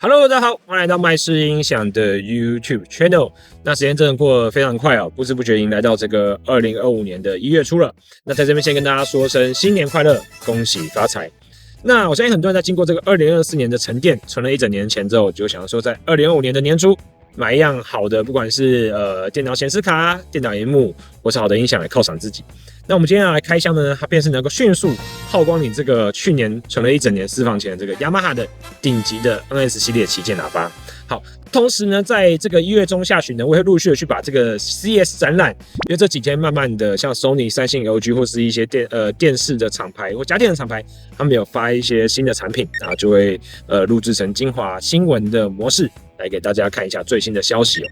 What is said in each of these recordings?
Hello， 大家好，欢迎来到麦式音响的 YouTube Channel。那时间真的过得非常快哦，不知不觉已经来到这个2025年的1月初了。那在这边先跟大家说声新年快乐，恭喜发财。那我相信很多人在经过这个2024年的沉淀，存了一整年的钱之后，就想说在2025年的年初买一样好的，不管是电脑显示卡、电脑萤幕，或是好的音响来犒赏自己。那我们今天要来开箱的呢，它便是能够迅速耗光你这个去年存了一整年私房钱的这个雅马哈的顶级的 NS 系列旗舰喇叭。好，同时呢，在这个1月中下旬呢，我会陆续的去把这个 CES 展览，因为这几天慢慢的像 Sony、三星、LG 或是一些电视的厂牌或家电的厂牌，他们有发一些新的产品，然后就会录制成精华新闻的模式来给大家看一下最新的消息哦。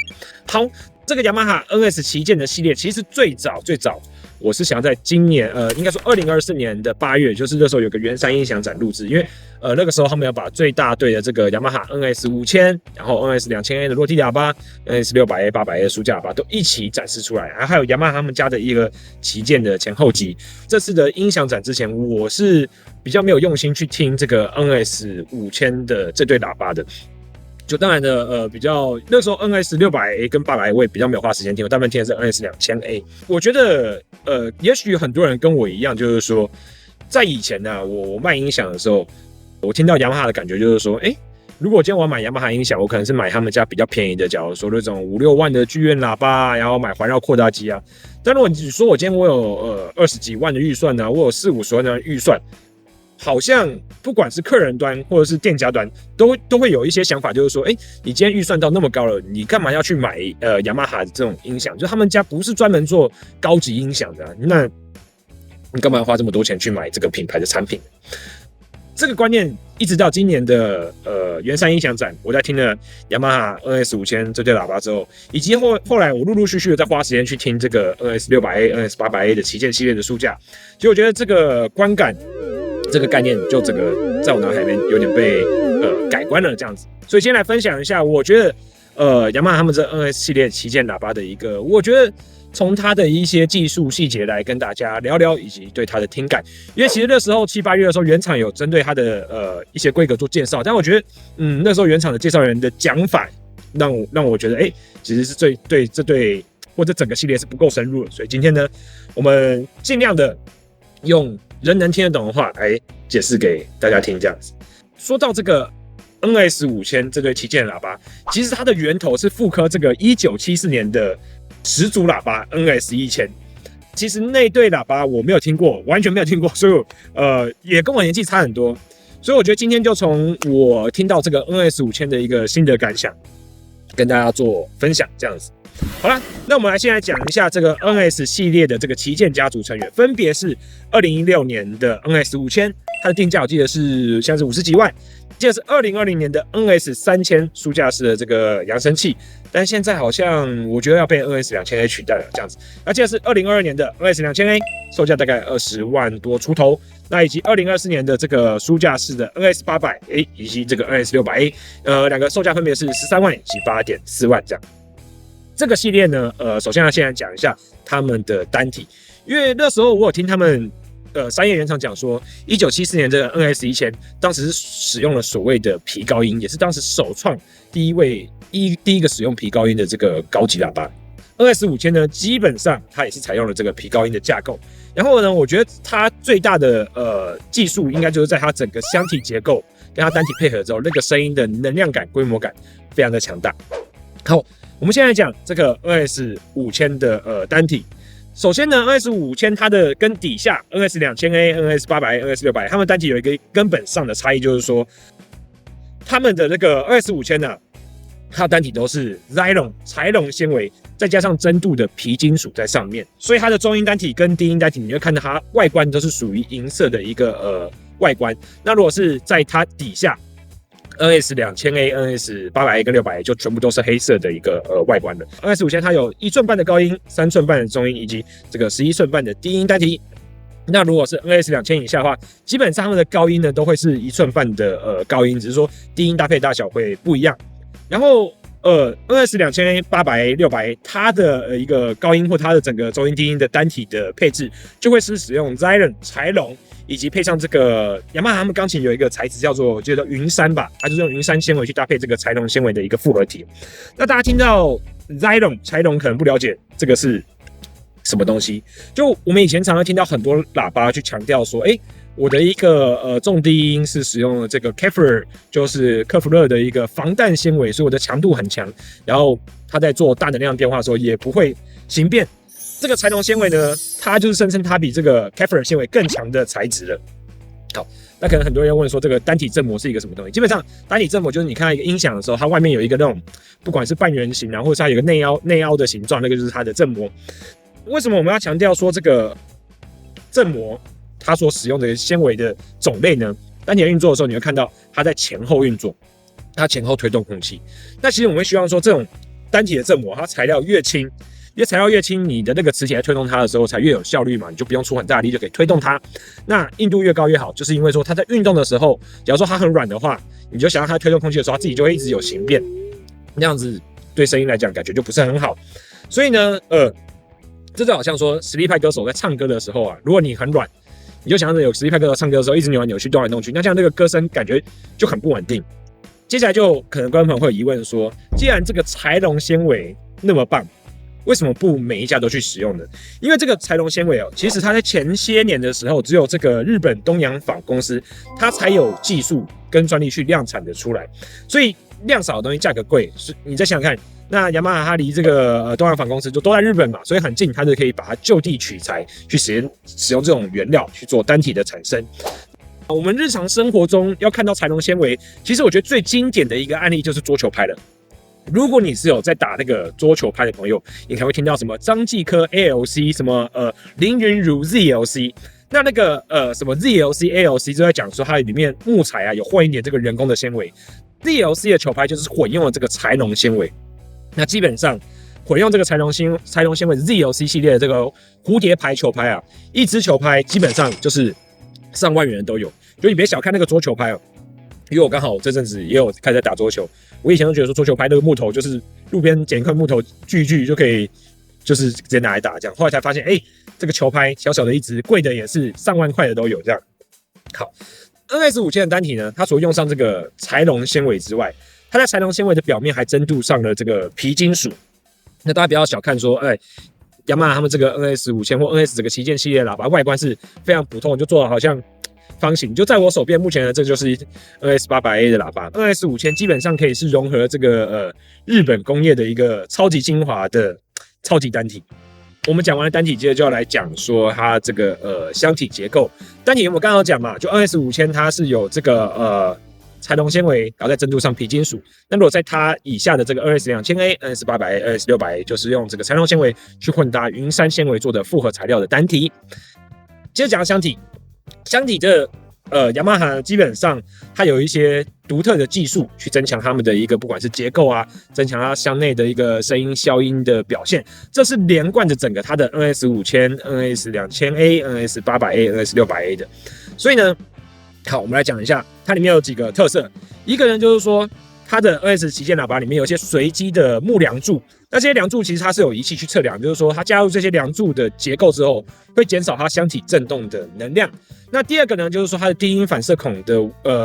好，这个雅马哈 NS 旗舰的系列，其实最早我是想在今年应该说2024年的8月，就是那时候有个圆山音响展录制，因为那个时候他们要把最大对的这个雅马哈 NS 5000，然后 NS 2000A 的落地喇叭，NS 600A、800A 的书架喇叭都一起展示出来，然后还有雅马哈他们家的一个旗舰的前后级。这次的音响展之前，我是比较没有用心去听这个 NS 5000的这对喇叭的。就当然的，比较那时候 NS 600A 跟 800A 我也比较没有花时间听，我大部分听的是 NS 2000A。我觉得，也许很多人跟我一样，就是说，在以前呢，我卖音响的时候，我听到雅马哈的感觉就是说，如果今天我要买雅马哈音响，我可能是买他们家比较便宜的，假如说那种5、6万的剧院喇叭，然后买环绕扩大机啊。但如果你说我今天我有20几万的预算呢，我有40、50万的预算。好像不管是客人端或者是店家端，都会有一些想法，就是说，你今天预算到那么高了，你干嘛要去买雅马哈的这种音响？就他们家不是专门做高级音响的，那你干嘛要花这么多钱去买这个品牌的产品？这个观念一直到今年的圆山音响展，我在听了雅马哈 NS 5000这对喇叭之后，以及后来我陆续的在花时间去听这个 NS 600A、NS 800A 的旗舰系列的书架，所以我觉得这个观感。这个概念就整个在我脑海里面有点被改观了这样子，所以今天来分享一下，我觉得雅马哈他们这 NS 系列旗舰喇叭的一个，我觉得从它的一些技术细节来跟大家聊聊，以及对它的听感。因为其实那时候7、8月的时候，原厂有针对它的一些规格做介绍，但我觉得那时候原厂的介绍人的讲法让我觉得其实是对这对或者整个系列是不够深入的，所以今天呢，我们尽量的用人能听得懂的话来解释给大家听，这样子。说到这个 NS 5000这对旗舰喇叭，其实它的源头是复刻这个1974年的始祖喇叭 NS 1000。其实那对喇叭我没有听过，完全没有听过，所以也跟我年纪差很多。所以我觉得今天就从我听到这个 NS 5000的一个心得感想，跟大家做分享，这样子。好啦，那我们现在讲一下这个 NS 系列的这个旗舰家族成员，分别是2016年的 NS 5000，它的定价我记得是现在是50几万，接着是2020年的 NS 3000书架式的这个扬声器，但现在好像我觉得要被 NS 2000A 取代了这样子。那接着是2022年的 NS 2000A， 售价大概20万多出头，那以及2024年的这个书架式的 NS 800A 以及这个 NS 600A， 两个售价分别是13万以及8.4万这样。这个系列呢，首先要先来讲一下他们的单体，因为那时候我有听他们商业原厂讲说，1974年这个 NS 1000当时是使用了所谓的皮高音，也是当时首创第一个使用皮高音的这个高级喇叭。NS 5000呢，基本上它也是采用了这个皮高音的架构。然后呢，我觉得它最大的技术应该就是在它整个箱体结构跟它单体配合之后，那个声音的能量感、规模感非常的强大。好。我们现在讲这个 NS 5000的单体。首先呢 ，NS 5000它的跟底下 NS 2000A、NS 800A、NS 600，它们单体有一个根本上的差异，就是说，它们的那个 NS 5000呢，它的单体都是 Nylon 柴龙纤维，再加上真镀的皮金属在上面，所以它的中音单体跟低音单体，你会看到它外观都是属于银色的一个外观。那如果是在它底下。NS 2000A、NS 800A 跟600A 就全部都是黑色的一个外观的。NS 5000它有1寸半的高音、3寸半的中音以及这个11寸半的低音单体。那如果是 NS 2000以下的话，基本上它们的高音呢都会是1寸半的高音，只是说低音搭配大小会不一样。然后 NS2000A、800A、600A， 它的一个高音或它的整个中音低音的单体的配置，就会是使用 Xylem 柴龙，以及配上这个雅马哈他们钢琴有一个材质叫做我觉得云杉吧，它就是用云杉纤维去搭配这个柴龙纤维的一个复合体。那大家听到 Xylem 柴龙可能不了解这个是什么东西，就我们以前常常听到很多喇叭去强调说，我的一个重低音是使用了这个 Kevlar， 就是科弗勒的一个防弹纤维，所以我的强度很强，然后它在做大能量变化的时候也不会形变。这个柴龙纤维呢，它就是声称它比这个 Kevlar 纤维更强的材质了。好，那可能很多人要问说，这个单体振膜是一个什么东西？基本上单体振膜就是你看到一个音响的时候，它外面有一个那种不管是半圆形啊，或者是它有一个内凹的形状，那个就是它的振膜。为什么我们要强调说这个振膜它所使用的纤维的种类呢？单体运作的时候，你会看到它在前后运作，它前后推动空气。那其实我们希望说，这种单体的振膜，它材料越轻，因为材料越轻，你的那个磁铁在推动它的时候才越有效率嘛，你就不用出很大的力就可以推动它。那硬度越高越好，就是因为说它在运动的时候，假如说它很软的话，你就想让它推动空气的时候，它自己就会一直有形变，那样子对声音来讲感觉就不是很好。所以呢，这就好像说实力派歌手在唱歌的时候啊，如果你很软，你就想象有实力派歌手唱歌的时候一直扭来扭去、动来动去，那这样这个歌声感觉就很不稳定。接下来就可能观众朋友会有疑问说，既然这个柴龙纤维那么棒，为什么不每一家都去使用呢？因为这个柴龙纤维其实它在前些年的时候，只有这个日本东洋纺公司它才有技术跟专利去量产的出来，所以量少的东西价格贵，你再想想看。那雅马哈它离这个东洋纺公司就都在日本嘛，所以很近，它就可以把它就地取材去使用这种原料去做单体的产生。我们日常生活中要看到柴龙纤维，其实我觉得最经典的一个案例就是桌球拍了。如果你是有在打那个桌球拍的朋友，你可能会听到什么张继科 ALC， 什么林云儒 ZLC。那个什么 ZLC、ALC 就在讲说它里面木材啊有混一点这个人工的纤维。ZLC 的球拍就是混用了这个柴龙纤维。那基本上混用这个柴龙纤维 ZLC 系列的这个蝴蝶牌球拍啊，一支球拍基本上就是上万元都有。就你别小看那个桌球拍哦，因为我刚好这阵子也有开始打桌球，我以前都觉得说桌球拍那个木头就是路边捡一块木头锯一锯就可以，就是直接拿来打这样。后来才发现，这个球拍小小的一支，贵的也是上万块的都有这样。好 ，NS5000的单体呢，它除了用上这个柴龙纤维之外，它在柴龙纤维的表面还增镀上了这个皮金属。那大家不要小看说，雅马哈他们这个 NS5000 或 NS 这个旗舰系列喇叭外观是非常普通，就做的好像方形。就在我手边目前的这就是 NS800A 的喇叭 ，NS5000 基本上可以是融合这个日本工业的一个超级精华的超级单体。我们讲完了单体，接着就要来讲说它这个箱体结构。单体我们刚刚讲嘛，就 NS5000 它是有这个柴龙纤维，然后再增镀上皮金属。那如果在它以下的这个 NS2000A、NS800A、NS600A 就是用这个柴龙纤维去混搭云杉纤维做的复合材料的单体。接着讲箱体，箱体这雅马哈基本上它有一些独特的技术去增强它们的一个不管是结构啊，增强它箱内的一个声音消音的表现，这是连贯着整个它的 NS5000、NS2000A、NS800A、NS600A 的。所以呢，好，我们来讲一下它里面有几个特色。一个人就是说，它的 NS 旗舰喇叭里面有一些随机的木梁柱，那这些梁柱其实它是有仪器去测量，就是说它加入这些梁柱的结构之后，会减少它箱体振动的能量。那第二个呢，就是说它的低音反射孔的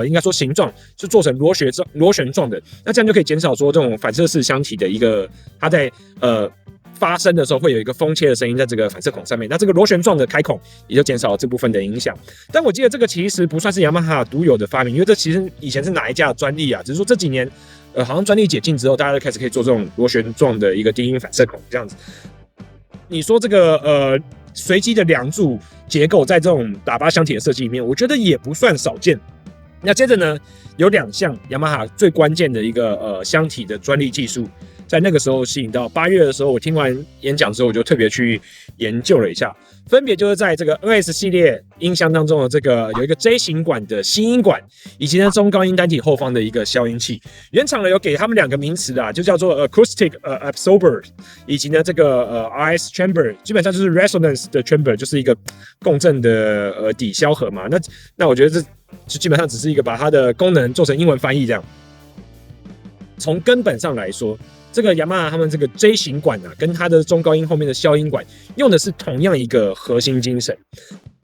应该说形状是做成螺旋状的，那这样就可以减少说这种反射式箱体的一个它在发声的时候会有一个风切的声音在这个反射孔上面，那这个螺旋状的开孔也就减少了这部分的影响。但我记得这个其实不算是雅马哈独有的发明，因为这其实以前是哪一家的专利啊？只是说这几年好像专利解禁之后，大家就开始可以做这种螺旋状的一个低音反射孔这样子。你说这个随机的梁柱结构在这种喇叭箱体的设计里面，我觉得也不算少见。那接着呢，有两项雅马哈最关键的一个箱体的专利技术，在那个时候吸引到。8月的时候，我听完演讲之后，我就特别去研究了一下，分别就是在这个 NS 系列音箱当中的这个有一个 J 型管的吸音管，以及呢中高音单体后方的一个消音器。原厂呢有给他们两个名词啊，就叫做 Acoustic Absorber， 以及呢这个RS Chamber， 基本上就是 Resonance 的 Chamber， 就是一个共振的抵消盒嘛。那我觉得这就基本上只是一个把它的功能做成英文翻译这样。从根本上来说，这个雅马哈他们这个 J 型管啊，跟它的中高音后面的消音管用的是同样一个核心精神。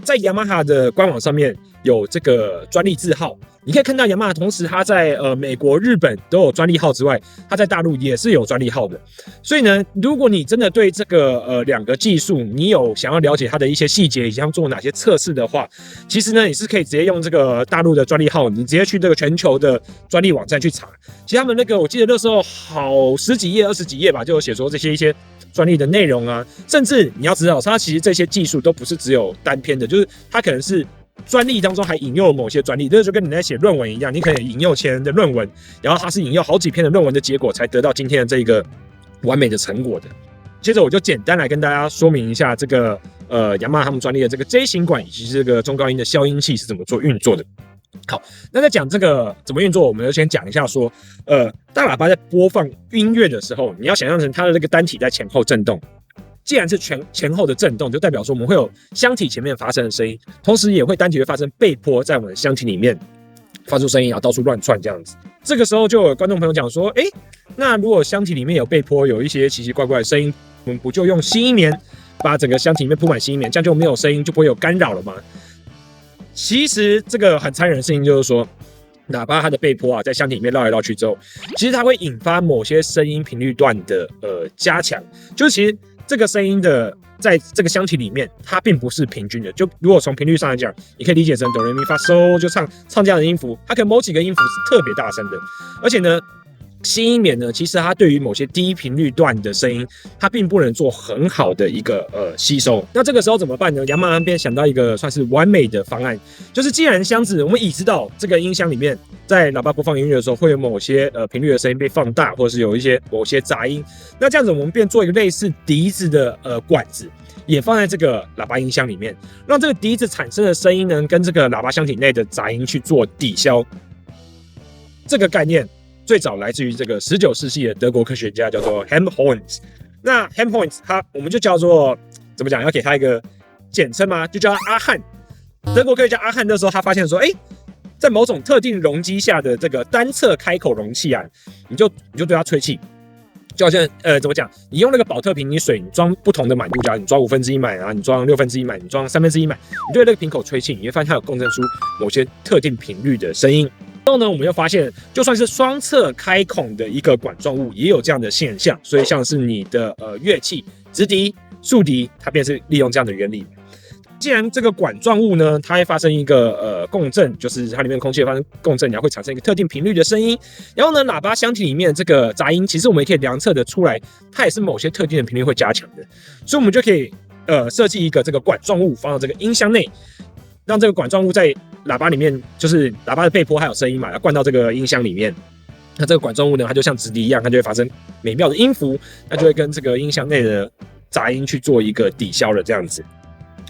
在雅马哈的官网上面有这个专利字号，你可以看到雅马哈同时它在美国、日本都有专利号之外，它在大陆也是有专利号的。所以呢，如果你真的对这个两个技术你有想要了解它的一些细节以及他们做哪些测试的话，其实呢你是可以直接用这个大陆的专利号，你直接去这个全球的专利网站去查。其实他们那个我记得那时候好10几页、20几页吧，就有写说这些一些专利的内容啊，甚至你要知道，它其实这些技术都不是只有单篇的，就是它可能是专利当中还引用了某些专利，这就跟你在写论文一样，你可以引用前人的论文，然后它是引用好几篇的论文的结果，才得到今天的这个完美的成果的。接着我就简单来跟大家说明一下这个雅马哈他们专利的这个 J 型管以及这个中高音的消音器是怎么做运作的。好，那在讲这个怎么运作，我们就先讲一下说，大喇叭在播放音乐的时候，你要想象成它的那个单体在前后震动。既然是前后的震动，就代表说我们会有箱体前面发生的声音，同时也会单体会发生背波在我们的箱体里面发出声音，然后到处乱窜这样子。这个时候就有观众朋友讲说，那如果箱体里面有背波，有一些奇奇怪怪的声音，我们不就用吸音棉把整个箱体里面铺满吸音棉，这样就没有声音，就不会有干扰了吗？其实这个很残忍的事情就是说，喇叭它的背波啊，在箱体里面绕来绕去之后，其实它会引发某些声音频率段的加强，就是其实这个声音的在这个箱体里面，它并不是平均的。就如果从频率上来讲，你可以理解成哆来咪发嗦，就唱这样的音符，它可能某几个音符是特别大声的，而且呢，吸音棉呢，其实它对于某些低频率段的声音，它并不能做很好的一个吸收。那这个时候怎么办呢？雅马哈便想到一个算是完美的方案，就是既然箱子我们已知道这个音箱里面在喇叭播放音乐的时候会有某些频率的声音被放大，或者是有一些某些杂音，那这样子我们便做一个类似笛子的管子，也放在这个喇叭音箱里面，让这个笛子产生的声音呢，跟这个喇叭箱体内的杂音去做抵消。这个概念最早来自于这个19世纪的德国科学家，叫做 Helmholtz。那 Helmholtz 我们就叫做怎么讲？要给他一个简称吗？就叫他阿汉。德国科学家阿汉那时候他发现说，在某种特定容积下的这个单侧开口容器啊，你就对它吹气，就好像怎么讲？你用那个保特瓶，你水你装不同的满度，假如你装1/5满啊，你装1/6满，你装1/3满，你对那个瓶口吹气，你会发现它有共振出某些特定频率的声音。之后呢，我们又发现，就算是双侧开孔的一个管状物，也有这样的现象。所以像是你的乐器直笛、竖笛，它便是利用这样的原理。既然这个管状物呢，它会发生一个共振，就是它里面空气发生共振，然后会产生一个特定频率的声音。然后呢，喇叭箱体里面这个杂音，其实我们也可以量测的出来，它也是某些特定的频率会加强的。所以我们就可以设计一个这个管状物放到这个音箱内。让这个管状物在喇叭里面，就是喇叭的背波还有声音嘛，要灌到这个音箱里面。那这个管状物呢，它就像直笛一样，它就会发生美妙的音符，那就会跟这个音箱内的杂音去做一个抵消了这样子。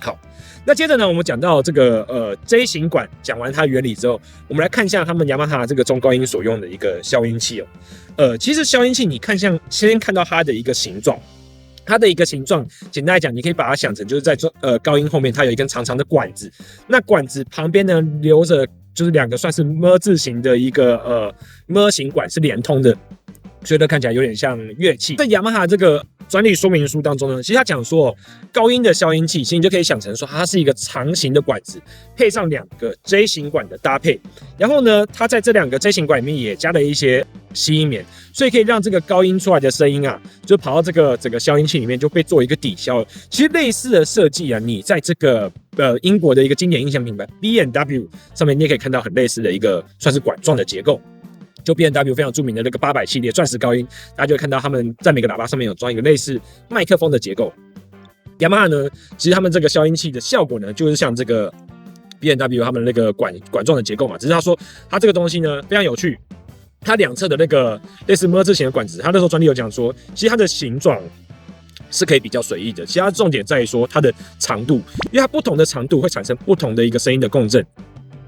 好，那接着呢，我们讲到这个J 型管，讲完它的原理之后，我们来看一下他们雅马哈这个中高音所用的一个消音器哦。其实消音器你先看到它的一个形状。它的一个形状，简单来讲，你可以把它想成就是在高音后面，它有一根长长的管子，那管子旁边呢留着就是两个算是么字形的一个么形管是连通的，所以它看起来有点像乐器。在雅马哈这个专利说明书当中呢，其实它讲说高音的消音器，其实你就可以想成说它是一个长形的管子，配上2个 J 型管的搭配，然后呢，它在这2个 J 型管里面也加了一些吸音棉，所以可以让这个高音出来的声音啊，就跑到这个整个消音器里面就被做一个抵消。其实类似的设计啊，你在这个英国的一个经典音响品牌 B&W 上面，你也可以看到很类似的一个算是管状的结构。就 B&W 非常著名的那个800系列钻石高音，大家就会看到他们在每个喇叭上面有装一个类似麦克风的结构。雅马哈呢，其实他们这个消音器的效果呢，就是像这个 B&W 他们那个管状的结构嘛，只是他说他这个东西呢非常有趣，它两侧的那个类似么字形的管子，他那时候专利有讲说，其实它的形状是可以比较随意的，其实它重点在于说它的长度，因为它不同的长度会产生不同的一个声音的共振。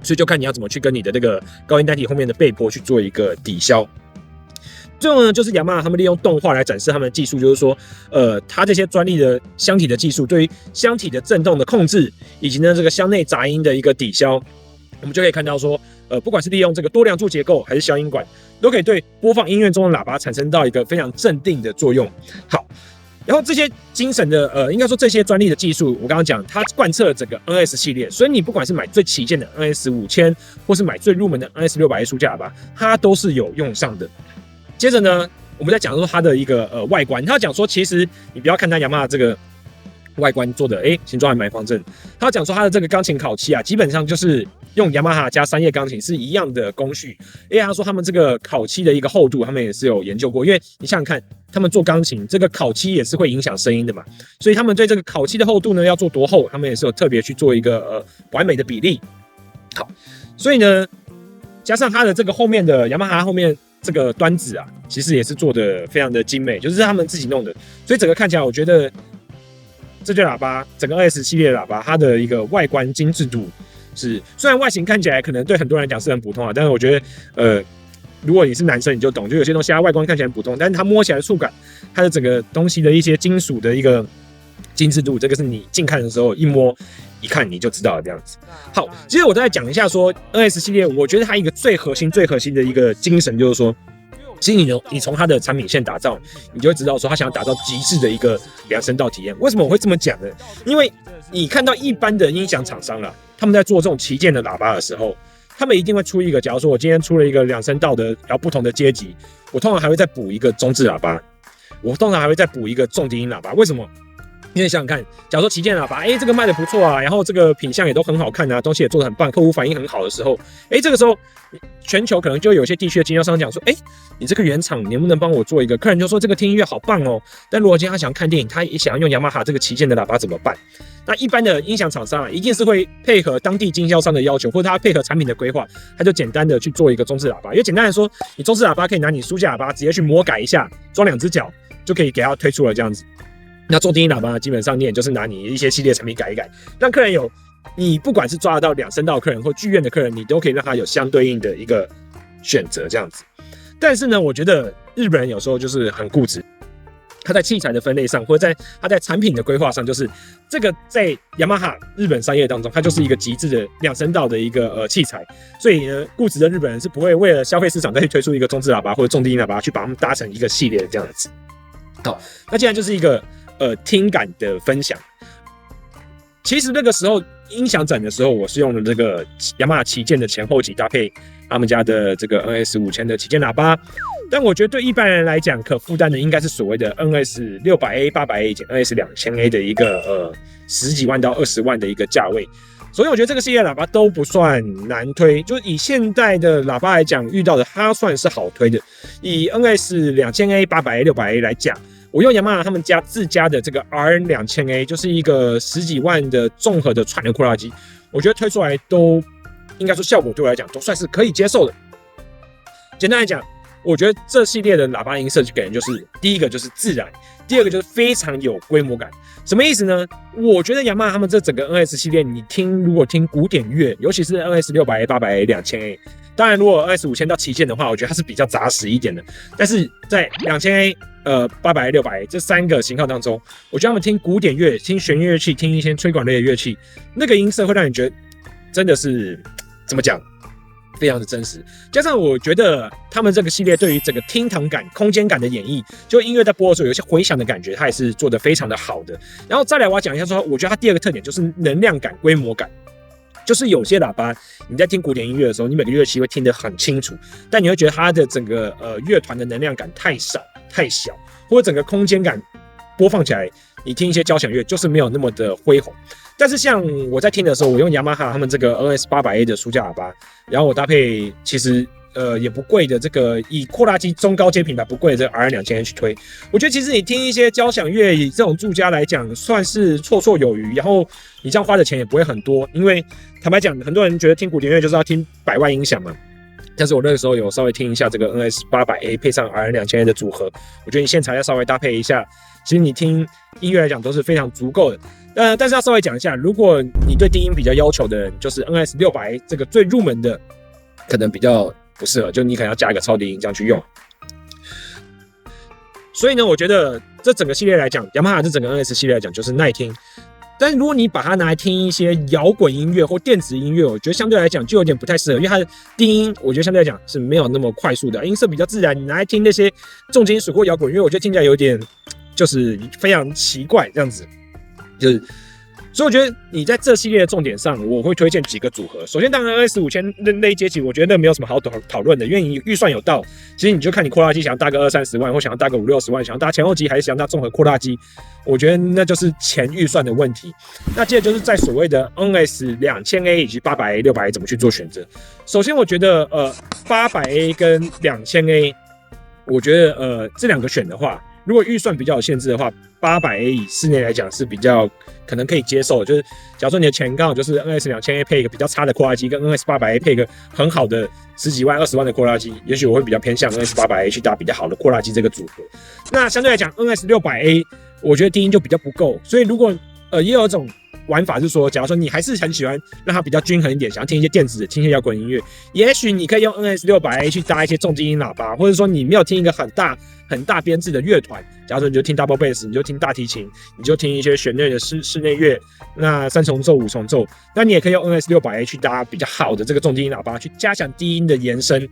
所以就看你要怎么去跟你的那个高音单体后面的背波去做一个抵消。最后呢，就是雅马哈他们利用动画来展示他们的技术，就是说，它这些专利的箱体的技术，对于箱体的振动的控制，以及呢这个箱内杂音的一个抵消，我们就可以看到说，不管是利用这个多梁柱结构还是消音管，都可以对播放音乐中的喇叭产生到一个非常镇定的作用。好，然后这些精神的应该说这些专利的技术，我刚刚讲，它贯彻了整个 NS 系列，所以你不管是买最旗舰的 NS5000，或是买最入门的 NS600A 书架喇叭，它都是有用上的。接着呢，我们在讲说它的一个外观，他讲说其实你不要看它雅马哈这个外观做的形状还蛮方正。他讲说他的这个钢琴烤漆啊，基本上就是用雅马哈加3叶钢琴是一样的工序。因为他说他们这个烤漆的一个厚度，他们也是有研究过。因为你想想看，他们做钢琴这个烤漆也是会影响声音的嘛，所以他们对这个烤漆的厚度呢要做多厚，他们也是有特别去做一个完美的比例。好，所以呢，加上它的这个后面的雅马哈后面这个端子啊，其实也是做的非常的精美，就是他们自己弄的，所以整个看起来我觉得。这对喇叭，整个 NS 系列的喇叭，它的一个外观精致度是，虽然外形看起来可能对很多人来讲是很普通啊，但是我觉得，如果你是男生你就懂，就有些东西它外观看起来很普通，但是它摸起来的触感，它的整个东西的一些金属的一个精致度，这个是你近看的时候一摸一看你就知道了这样子。好，接着我再讲一下说 NS 系列，我觉得它一个最核心的一个精神就是说。其实你从它的产品线打造，你就会知道说他想要打造极致的一个量声道体验。为什么我会这么讲呢？因为你看到一般的音响厂商啦，他们在做这种旗舰的喇叭的时候，他们一定会出一个，假如说我今天出了一个量声道的，然后不同的阶级，我通常还会再补一个中置喇叭，我通常还会再补一个重低音喇叭。为什么？因为想想看，假如说旗舰喇叭，这个卖的不错啊，然后这个品相也都很好看啊，东西也做得很棒，客户反应很好的时候，这个时候全球可能就有些地区的经销商讲说，你这个原厂能不能帮我做一个？客人就说这个听音乐好棒哦，但如果今天他想看电影，他也想要用雅马哈这个旗舰的喇叭怎么办？那一般的音响厂商啊，一定是会配合当地经销商的要求，或者他配合产品的规划，他就简单的去做一个中置喇叭。因为简单来说，你中置喇叭可以拿你书架喇叭直接去魔改一下，装2只脚就可以给他推出了这样子。那重低音喇叭基本上你也就是拿你一些系列产品改一改，让客人有你不管是抓得到量声道的客人或剧院的客人，你都可以让他有相对应的一个选择这样子。但是呢，我觉得日本人有时候就是很固执，他在器材的分类上，或者他在产品的规划上，就是这个在雅马哈日本商业当中，它就是一个极致的量声道的一个器材，所以呢，固执的日本人是不会为了消费市场再去推出一个中置喇叭或者重低音喇叭去把它们搭成一个系列的这样子。好，那既然就是一个听感的分享。其实那个时候音响展的时候，我是用了这个雅马哈旗舰的前后级搭配他们家的这个 NS5000的旗舰喇叭，但我觉得对一般人来讲，可负担的应该是所谓的 NS600A、800A 以及 NS2000A 的一个10几万到20万的一个价位。所以我觉得这个系列喇叭都不算难推，就是以现代的喇叭来讲，遇到的它算是好推的。以 NS2000A、800A、600A 来讲，我用雅马哈他们家自家的这个 RN2000A， 就是一个10几万的综合的串流扩大机，我觉得推出来都应该说效果对我来讲都算是可以接受的。简单来讲，我觉得这系列的喇叭音设计给人就是第一个就是自然，第二个就是非常有规模感。什么意思呢？我觉得雅马哈他们这整个 NS 系列，你如果听古典乐，尤其是 NS600A、800A、2000A， 当然如果 NS5000到旗舰的话，我觉得它是比较扎实一点的。但是在2000A、800A、600A 这3个型号当中，我觉得他们听古典乐、听弦乐器、听一些吹管类的乐器，那个音色会让你觉得真的是怎么讲？非常的真实，加上我觉得他们这个系列对于整个厅堂感、空间感的演绎，就音乐在播的时候有一些回响的感觉，它也是做得非常的好的。然后再来我要讲一下说，我觉得它第二个特点就是能量感、规模感。就是有些喇叭你在听古典音乐的时候，你每个乐器会听得很清楚，但你会觉得它的整个乐团的能量感太少、太小，或者整个空间感播放起来，你听一些交响乐就是没有那么的恢宏。但是像我在听的时候，我用雅马哈他们这个 NS800A 的书架喇叭，然后我搭配其实也不贵的这个以扩大机中高阶品牌不贵的这个 RN2000A 去推，我觉得其实你听一些交响乐，以这种住家来讲，算是绰绰有余。然后你这样花的钱也不会很多，因为坦白讲，很多人觉得听古典乐就是要听百万音响嘛。但是我那个时候有稍微听一下这个 NS800A 配上 RN2000A 的组合，我觉得你现场要稍微搭配一下，其实你听音乐来讲都是非常足够的。但是要稍微讲一下，如果你对低音比较要求的人，就是 NS600A 这个最入门的，可能比较不适合，就你可能要加一个超低音这样去用。所以呢，我觉得这整个系列来讲，雅马哈这整个 NS 系列来讲，就是耐听，但是如果你把它拿来听一些摇滚音乐或电子音乐，我觉得相对来讲就有点不太适合，因为它的低音我觉得相对来讲是没有那么快速的，音色比较自然。你拿来听那些重金属或摇滚乐，我觉得听起来有点就是非常奇怪这样子，就是。所以我觉得你在这系列的重点上，我会推荐几个组合。首先，当然 NS5000那一阶级，我觉得那没有什么好讨论的，因为你预算有到，其实你就看你扩大机想要搭个20-30万，或想要搭个50-60万，想要搭前后机还是想要搭综合扩大机，我觉得那就是钱预算的问题。那接着就是在所谓的 NS2000A 以及800A、600A 怎么去做选择。首先，我觉得800A 跟2000A，我觉得这两个选的话，如果预算比较有限制的话，800A 以室内来讲是比较可能可以接受的。就是假如说你的钱刚好就是 NS2000A 配一个比较差的扩大机，跟 NS800A 配一个很好的10几万、20万的扩大机，也许我会比较偏向 NS800A 去搭比较好的扩大机这个组合。那相对来讲 NS600A， 我觉得低音就比较不够，所以如果也有一种玩法是说，假如说你还是很喜欢让它比较均衡一点，想要听一些电子的、听一些摇滚音乐，也许你可以用 NS600A 去搭一些重低音喇叭，或者说你没有听一个很大编制的乐团，假如说你就听 double bass， 你就听大提琴，你就听一些弦乐的室内乐，那3重奏、5重奏，那你也可以用 NS600A 去搭比较好的这个重低音喇叭，去加强低音的延伸，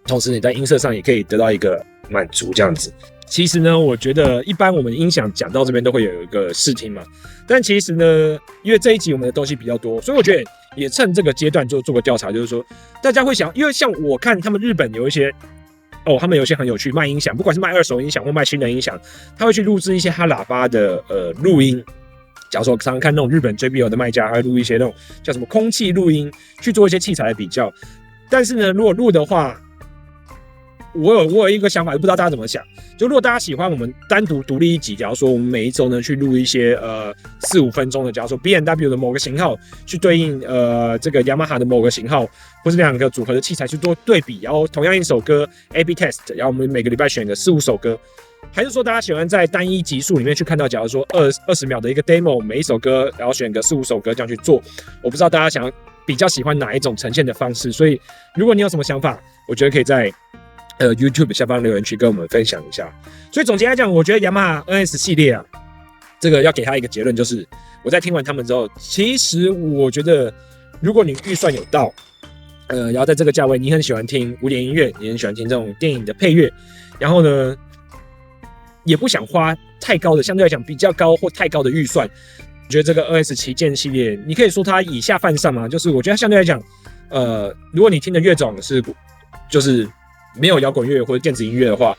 同时你在音色上也可以得到一个满足，这样子。其实呢，我觉得一般我们音响讲到这边都会有一个试听嘛，但其实呢，因为这一集我们的东西比较多，所以我觉得也趁这个阶段就做个调查，就是说大家会想，因为像我看他们日本有一些他们有些很有趣卖音响，不管是卖二手音响或卖新的音响，他会去录制一些他喇叭的录音。假如说常常看那种日本 JBL 的卖家，他会录一些那种叫什么空气录音，去做一些器材的比较。但是呢，如果录的话，我有一个想法，不知道大家怎么想。就如果大家喜欢我们单独立一集，假如说我们每一周呢去录一些4-5分钟的，假如说 B&W 的某个型号去对应这个雅马哈的某个型号，或是两个组合的器材去做对比，然后同样一首歌 A/B test， 然后我们每个礼拜选个4-5首歌，还是说大家喜欢在单一集数里面去看到，假如说20秒的一个 demo， 每一首歌然后选个4-5首歌这样去做，我不知道大家比较喜欢哪一种呈现的方式，所以如果你有什么想法，我觉得可以在YouTube 下方留言区跟我们分享一下。所以总结来讲，我觉得雅马哈 NS 系列啊，这个要给他一个结论，就是我在听完他们之后，其实我觉得，如果你预算有到，然后在这个价位，你很喜欢听古典音乐，你很喜欢听这种电影的配乐，然后呢，也不想花太高的，相对来讲比较高或太高的预算，我觉得这个 NS 旗舰系列，你可以说它以下犯上嘛，就是我觉得它相对来讲，如果你听的乐种是就是没有摇滚乐或者电子音乐的话，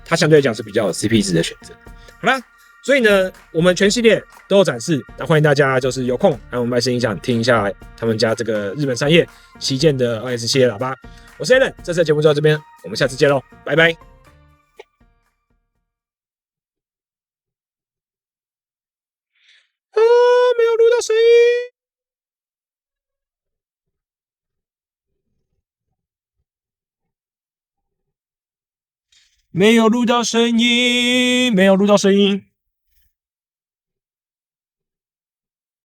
它相对来讲是比较有 CP 值的选择。好啦，所以呢，我们全系列都有展示，那欢迎大家就是有空来我们麦斯音响听一下他们家这个日本商业旗舰的 NS 系列喇叭。我是 Alan， 这次的节目就到这边，我们下次见喽，拜拜。没有录到声音。没有录到声音，没有录到声音。